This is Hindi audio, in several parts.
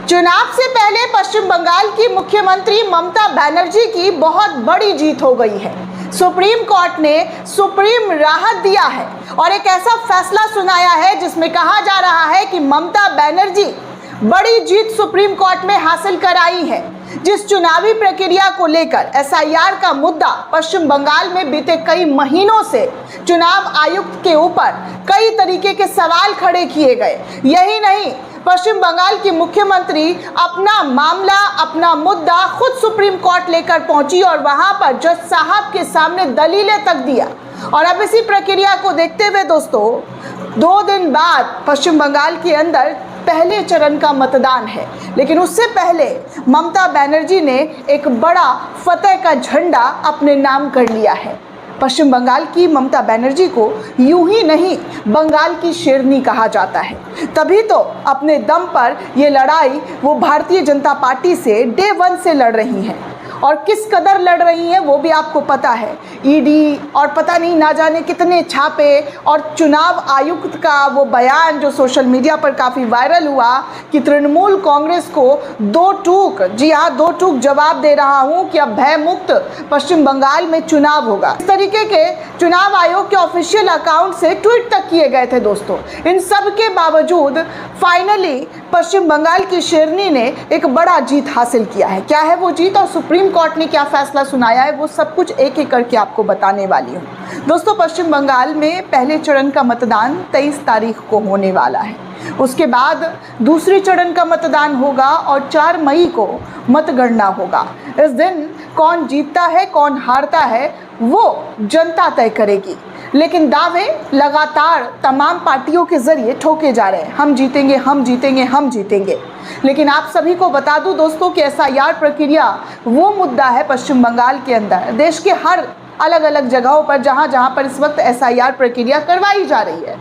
चुनाव से पहले पश्चिम बंगाल की मुख्यमंत्री ममता बनर्जी की बहुत बड़ी जीत हो गई है। सुप्रीम कोर्ट ने सुप्रीम राहत दिया है और एक ऐसा फैसला सुनाया है जिसमें कहा जा रहा है कि ममता बनर्जी बड़ी जीत सुप्रीम कोर्ट में हासिल कर आई है। जिस चुनावी प्रक्रिया को लेकर एसआईआर का मुद्दा पश्चिम बंगाल में बीते कई महीनों से चुनाव आयुक्त के ऊपर कई तरीके के सवाल खड़े किए गए, यही नहीं पश्चिम बंगाल की मुख्यमंत्री अपना मामला, अपना मुद्दा खुद सुप्रीम कोर्ट लेकर पहुंची और वहां पर जज साहब के सामने दलीलें तक दिया। और अब इसी प्रक्रिया को देखते हुए दोस्तों 2 दिन बाद पश्चिम बंगाल के अंदर पहले चरण का मतदान है, लेकिन उससे पहले ममता बनर्जी ने एक बड़ा फतेह का झंडा अपने नाम कर लिया है। पश्चिम बंगाल की ममता बनर्जी को यूं ही नहीं बंगाल की शेरनी कहा जाता है, तभी तो अपने दम पर ये लड़ाई वो भारतीय जनता पार्टी से डे 1 से लड़ रही हैं। और किस कदर लड़ रही हैं वो भी आपको पता है। ईडी और पता नहीं ना जाने कितने छापे और चुनाव आयुक्त का वो बयान जो सोशल मीडिया पर काफ़ी वायरल हुआ कि तृणमूल कांग्रेस को 2 टूक, जी हाँ 2 टूक जवाब दे रहा हूँ कि अब भय मुक्त पश्चिम बंगाल में चुनाव होगा। इस तरीके के चुनाव आयोग के ऑफिशियल अकाउंट से ट्वीट तक किए गए थे दोस्तों। इन सब के बावजूद फाइनली पश्चिम बंगाल की शेरनी ने एक बड़ा जीत हासिल किया है। क्या है वो जीत और सुप्रीम कोर्ट ने क्या फैसला सुनाया है, वो सब कुछ एक एक करके आपको बताने वाली हूँ दोस्तों। पश्चिम बंगाल में पहले चरण का मतदान 23 तारीख को होने वाला है। उसके बाद दूसरे चरण का मतदान होगा और 4 मई को मतगणना होगा। इस दिन कौन जीतता है कौन हारता है वो जनता तय करेगी, लेकिन दावे लगातार तमाम पार्टियों के जरिए ठोके जा रहे हैं, हम जीतेंगे हम जीतेंगे हम जीतेंगे। लेकिन आप सभी को बता दूं दोस्तों कि एसआईआर प्रक्रिया वो मुद्दा है पश्चिम बंगाल के अंदर, देश के हर अलग अलग जगहों पर जहां पर इस वक्त एसआईआर प्रक्रिया करवाई जा रही है,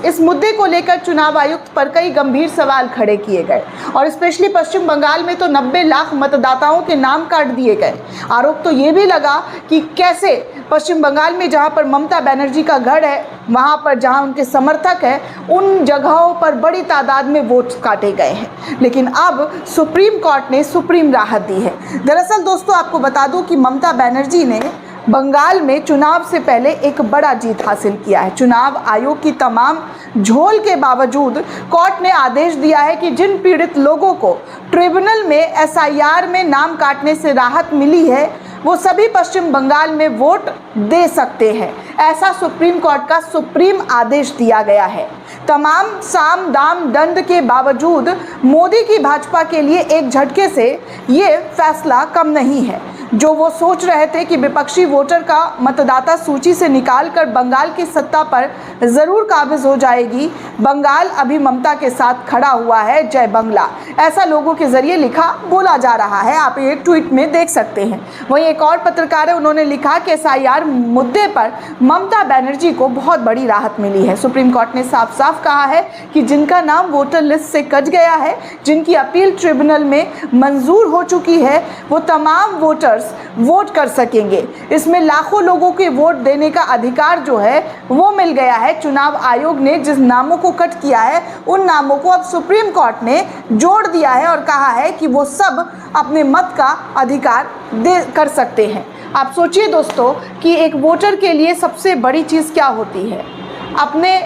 इस मुद्दे को लेकर चुनाव आयुक्त पर कई गंभीर सवाल खड़े किए गए। और स्पेशली पश्चिम बंगाल में तो 90 लाख मतदाताओं के नाम काट दिए गए। आरोप तो ये भी लगा कि कैसे पश्चिम बंगाल में जहां पर ममता बनर्जी का गढ़ है, वहां पर जहां उनके समर्थक हैं, उन जगहों पर बड़ी तादाद में वोट काटे गए हैं। लेकिन अब सुप्रीम कोर्ट ने सुप्रीम राहत दी है। दरअसल दोस्तों आपको बता दूं कि ममता बनर्जी ने बंगाल में चुनाव से पहले एक बड़ा जीत हासिल किया है। चुनाव आयोग की तमाम झोल के बावजूद कोर्ट ने आदेश दिया है कि जिन पीड़ित लोगों को ट्रिब्यूनल में एसआईआर में नाम काटने से राहत मिली है वो सभी पश्चिम बंगाल में वोट दे सकते हैं। ऐसा सुप्रीम कोर्ट का सुप्रीम आदेश दिया गया है। तमाम साम दाम दंड के बावजूद मोदी की भाजपा के लिए एक झटके से ये फैसला कम नहीं है। जो वो सोच रहे थे कि विपक्षी वोटर का मतदाता सूची से निकालकर बंगाल की सत्ता पर ज़रूर काबिज हो जाएगी, बंगाल अभी ममता के साथ खड़ा हुआ है, जय बंगला, ऐसा लोगों के जरिए लिखा बोला जा रहा है। आप एक ट्वीट में देख सकते हैं। वहीं एक और पत्रकार है, उन्होंने लिखा कि एसआईआर मुद्दे पर ममता बनर्जी को बहुत बड़ी राहत मिली है। सुप्रीम कोर्ट ने साफ साफ कहा है कि जिनका नाम वोटर लिस्ट से कट गया है, जिनकी अपील ट्रिब्यूनल में मंजूर हो चुकी है, वो तमाम वोटर्स वोट कर सकेंगे। इसमें लाखों लोगों के वोट देने का अधिकार जो है वो मिल गया है। चुनाव आयोग ने जिस नामों को कट किया है उन नामों को अब सुप्रीम कोर्ट ने जोड़ दिया है और कहा है कि वो सब अपने मत का अधिकार दे कर सकते हैं। आप सोचिए दोस्तों कि एक वोटर के लिए सबसे बड़ी चीज़ क्या होती है, अपने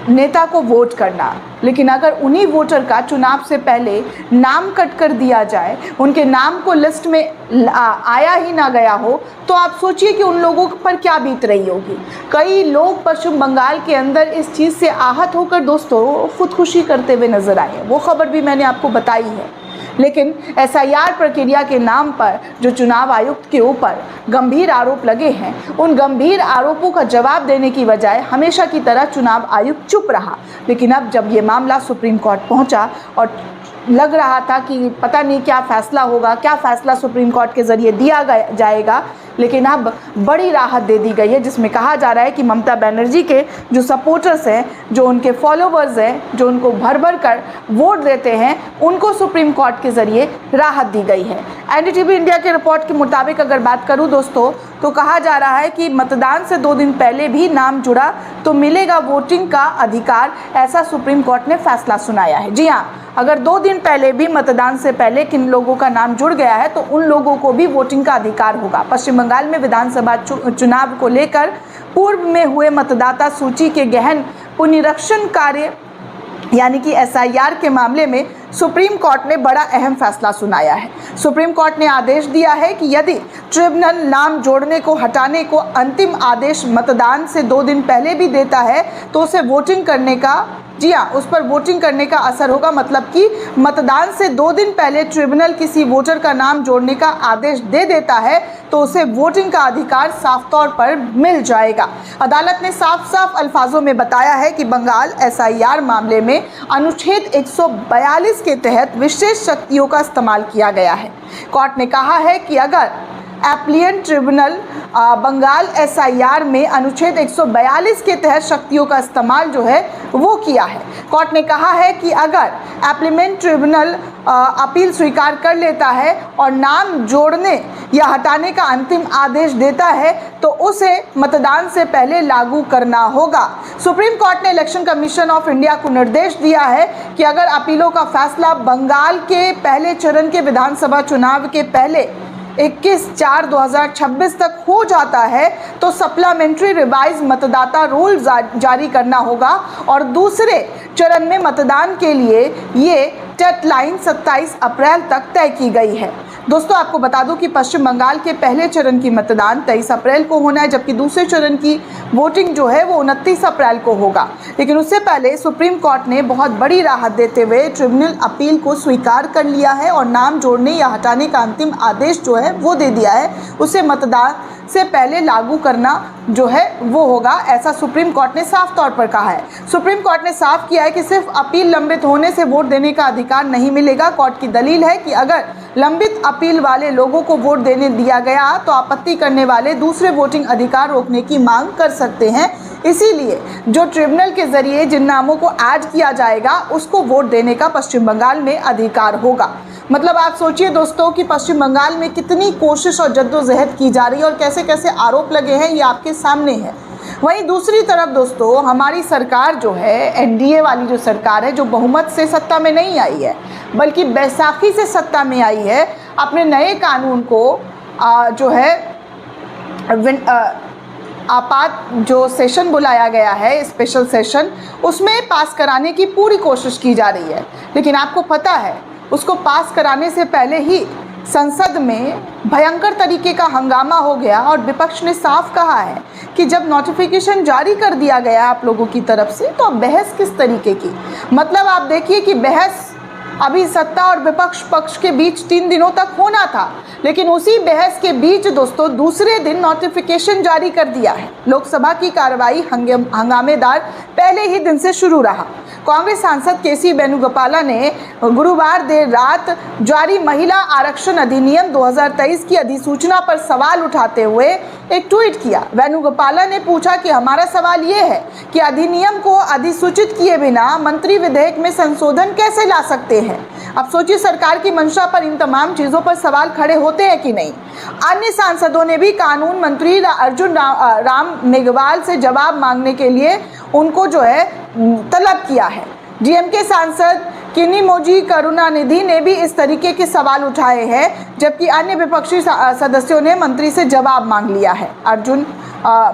नेता को वोट करना। लेकिन अगर उन्हीं वोटर का चुनाव से पहले नाम कट कर दिया जाए, उनके नाम को लिस्ट में आया ही ना गया हो, तो आप सोचिए कि उन लोगों पर क्या बीत रही होगी। कई लोग पश्चिम बंगाल के अंदर इस चीज़ से आहत होकर दोस्तों खुदकुशी करते हुए नजर आए हैं। वो खबर भी मैंने आपको बताई है। लेकिन एसआईआर प्रक्रिया के नाम पर जो चुनाव आयुक्त के ऊपर गंभीर आरोप लगे हैं, उन गंभीर आरोपों का जवाब देने की बजाय हमेशा की तरह चुनाव आयुक्त चुप रहा। लेकिन अब जब ये मामला सुप्रीम कोर्ट पहुंचा और लग रहा था कि पता नहीं क्या फैसला होगा, क्या फैसला सुप्रीम कोर्ट के ज़रिए दिया जाएगा, लेकिन अब बड़ी राहत दे दी गई है, जिसमें कहा जा रहा है कि ममता बनर्जी के जो सपोर्टर्स हैं, जो उनके फॉलोवर्स हैं, जो उनको भर भर कर वोट देते हैं, उनको सुप्रीम कोर्ट के ज़रिए राहत दी गई है। एनडीटीवी इंडिया के रिपोर्ट के मुताबिक अगर बात करूं दोस्तों, तो कहा जा रहा है कि मतदान से 2 दिन पहले भी नाम जुड़ा तो मिलेगा वोटिंग का अधिकार, ऐसा सुप्रीम कोर्ट ने फैसला सुनाया है। जी हाँ, अगर 2 दिन पहले भी मतदान से पहले किन लोगों का नाम जुड़ गया है तो उन लोगों को भी वोटिंग का अधिकार होगा। पश्चिम बंगाल में विधानसभा चुनाव को लेकर पूर्व में हुए मतदाता सूची के गहन पुनरीक्षण कार्य यानी कि SIR के मामले में सुप्रीम कोर्ट ने बड़ा अहम फैसला सुनाया है। सुप्रीम कोर्ट ने आदेश दिया है कि यदि ट्रिब्यूनल नाम जोड़ने को हटाने को अंतिम आदेश मतदान से 2 दिन पहले भी देता है तो उसे वोटिंग करने का, जी हाँ, उस पर वोटिंग करने का असर होगा। मतलब कि मतदान से 2 दिन पहले ट्रिब्यूनल किसी वोटर का नाम जोड़ने का आदेश दे देता है तो उसे वोटिंग का अधिकार साफ तौर पर मिल जाएगा। अदालत ने साफ साफ अल्फाजों में बताया है कि बंगाल SIR मामले में अनुच्छेद 142 के तहत विशेष शक्तियों का इस्तेमाल किया गया है। कोर्ट ने कहा है कि अगर एप्लीएंट ट्रिब्यूनल बंगाल SIR में अनुच्छेद 142 के तहत शक्तियों का इस्तेमाल जो है वो किया है। कोर्ट ने कहा है कि अगर एप्लीमेंट ट्रिब्यूनल अपील स्वीकार कर लेता है और नाम जोड़ने या हटाने का अंतिम आदेश देता है तो उसे मतदान से पहले लागू करना होगा। सुप्रीम कोर्ट ने इलेक्शन कमीशन ऑफ इंडिया को निर्देश दिया है कि अगर अपीलों का फैसला बंगाल के पहले चरण के विधानसभा चुनाव के पहले 21/4/2026 तक हो जाता है तो सप्लीमेंट्री रिवाइज मतदाता रूल जारी करना होगा और दूसरे चरण में मतदान के लिए ये डेडलाइन 27 अप्रैल तक तय की गई है। दोस्तों, आपको बता दूं कि पश्चिम बंगाल के पहले चरण की मतदान 23 अप्रैल को होना है, जबकि दूसरे चरण की वोटिंग जो है वो 29 अप्रैल को होगा। लेकिन उससे पहले सुप्रीम कोर्ट ने बहुत बड़ी राहत देते हुए ट्रिब्यूनल अपील को स्वीकार कर लिया है और नाम जोड़ने या हटाने का अंतिम आदेश जो है वो दे दिया है। उसे मतदान से पहले लागू करना जो है वो होगा, ऐसा सुप्रीम कोर्ट ने साफ तौर पर कहा है। सुप्रीम कोर्ट ने साफ किया है कि सिर्फ अपील लंबित होने से वोट देने का अधिकार नहीं मिलेगा। कोर्ट की दलील है कि अगर लंबित अपील वाले लोगों को वोट देने दिया गया तो आपत्ति करने वाले दूसरे वोटिंग अधिकार रोकने की मांग कर सकते हैं। इसीलिए जो ट्रिब्यूनल के जरिए जिन नामों को ऐड किया जाएगा उसको वोट देने का पश्चिम बंगाल में अधिकार होगा। मतलब आप सोचिए दोस्तों कि पश्चिम बंगाल में कितनी कोशिश और जद्दोजहद की जा रही है और कैसे कैसे आरोप लगे हैं, ये आपके सामने है। वहीं दूसरी तरफ दोस्तों, हमारी सरकार जो है, NDA वाली जो सरकार है, जो बहुमत से सत्ता में नहीं आई है बल्कि बैसाखी से सत्ता में आई है, अपने नए कानून को जो है आपात जो सेशन बुलाया गया है, स्पेशल सेशन, उसमें पास कराने की पूरी कोशिश की जा रही है। लेकिन आपको पता है उसको पास कराने से पहले ही संसद में भयंकर तरीके का हंगामा हो गया और विपक्ष ने साफ कहा है कि जब नोटिफिकेशन जारी कर दिया गया आप लोगों की तरफ से तो बहस किस तरीके की। मतलब आप देखिए कि बहस अभी सत्ता और विपक्ष पक्ष के बीच 3 दिनों तक होना था, लेकिन उसी बहस के बीच दोस्तों दूसरे दिन नोटिफिकेशन जारी कर दिया है। लोकसभा की कार्रवाई हंगामेदार पहले ही दिन से शुरू रहा। कांग्रेस सांसद KC वेणुगोपाला ने गुरुवार देर रात जारी महिला आरक्षण अधिनियम 2023 की अधिसूचना पर सवाल उठाते हुए एक ट्वीट किया। वेणुगोपाला ने पूछा कि हमारा सवाल ये है कि अधिनियम को अधिसूचित किए बिना मंत्री विधेयक में संशोधन कैसे ला सकते हैं। अब सोचिए सरकार की मंशा पर इन तमाम चीज़ों पर सवाल खड़े होते हैं कि नहीं। अन्य सांसदों ने भी कानून मंत्री अर्जुन राम मेघवाल से जवाब मांगने के लिए उनको जो है तलब किया है। DMK सांसद किनिमोजी करुणानिधि ने भी इस तरीके के सवाल उठाए हैं, जबकि अन्य विपक्षी सदस्यों ने मंत्री से जवाब मांग लिया है, अर्जुन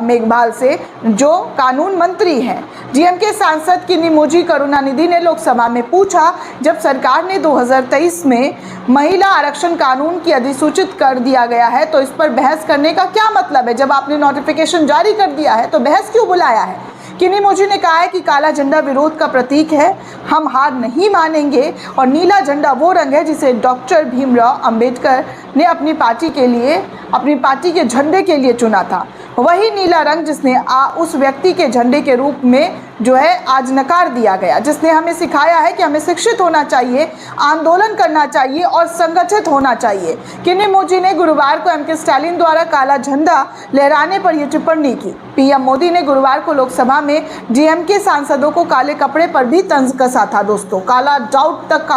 मेघवाल से, जो कानून मंत्री हैं। DMK सांसद किनिमोजी करुणानिधि ने लोकसभा में पूछा, जब सरकार ने 2023 में महिला आरक्षण कानून की अधिसूचित कर दिया गया है तो इस पर बहस करने का क्या मतलब है। जब आपने नोटिफिकेशन जारी कर दिया है तो बहस क्यों बुलाया है। किनिमोजी ने कहा है कि काला झंडा विरोध का प्रतीक है, हम हार नहीं मानेंगे और नीला झंडा वो रंग है जिसे डॉक्टर भीमराव अंबेडकर ने अपनी पार्टी के झंडे के लिए चुना था। वही नीला रंग जिसने उस व्यक्ति के झंडे के रूप में जो है आज नकार दिया गया, जिसने हमें सिखाया है कि हमें शिक्षित होना चाहिए, आंदोलन करना चाहिए और संगठित होना चाहिए। किनिमोजी ने गुरुवार को MK स्टालिन द्वारा काला झंडा लहराने पर यह टिप्पणी की। PM मोदी ने गुरुवार को लोकसभा में DMK सांसदों को काले कपड़े पर भी तंज कसा था दोस्तों, काला डाउट तक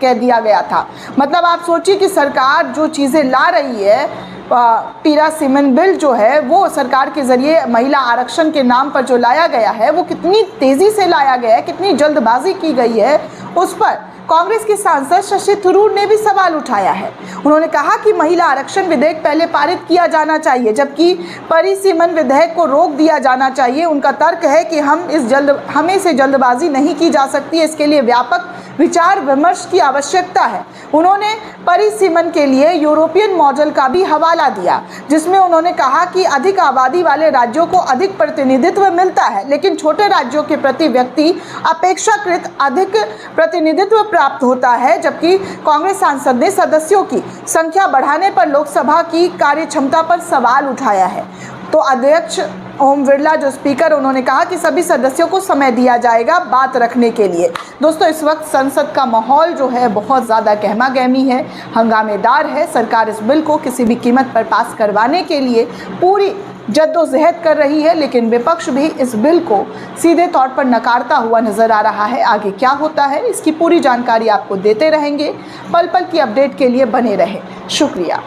कह दिया गया था। मतलब आप सोचिए कि सरकार जो चीज़ें ला रही है पीरासिमन बिल जो है वो सरकार के ज़रिए महिला आरक्षण के नाम पर जो लाया गया है वो कितनी तेज़ी से लाया गया है, कितनी जल्दबाजी की गई है, उस पर कांग्रेस के सांसद शशि थरूर ने भी सवाल उठाया है। उन्होंने कहा कि महिला आरक्षण विधेयक पहले पारित किया जाना चाहिए, जबकि परिसीमन विधेयक को रोक दिया जाना चाहिए। उनका तर्क है कि हमें इसे जल्दबाजी नहीं की जा सकती, इसके लिए व्यापक विचार विमर्श की आवश्यकता है। उन्होंने परिसीमन के लिए यूरोपियन मॉडल का भी हवाला दिया, जिसमें उन्होंने कहा कि अधिक आबादी वाले राज्यों को अधिक प्रतिनिधित्व मिलता है, लेकिन छोटे राज्यों के प्रति व्यक्ति अपेक्षाकृत अधिक प्रतिनिधित्व प्राप्त होता है। जबकि कांग्रेस सांसद ने सदस्यों की संख्या बढ़ाने पर लोकसभा की कार्यक्षमता पर सवाल उठाया है। तो अध्यक्ष ओम बिरला जो स्पीकर, उन्होंने कहा कि सभी सदस्यों को समय दिया जाएगा बात रखने के लिए। दोस्तों, इस वक्त संसद का माहौल जो है बहुत ज़्यादा गहमा गहमी है, हंगामेदार है। सरकार इस बिल को किसी भी कीमत पर पास करवाने के लिए पूरी जद्दोजहद कर रही है, लेकिन विपक्ष भी इस बिल को सीधे तौर पर नकारता हुआ नजर आ रहा है। आगे क्या होता है, इसकी पूरी जानकारी आपको देते रहेंगे। पल पल की अपडेट के लिए बने रहें। शुक्रिया।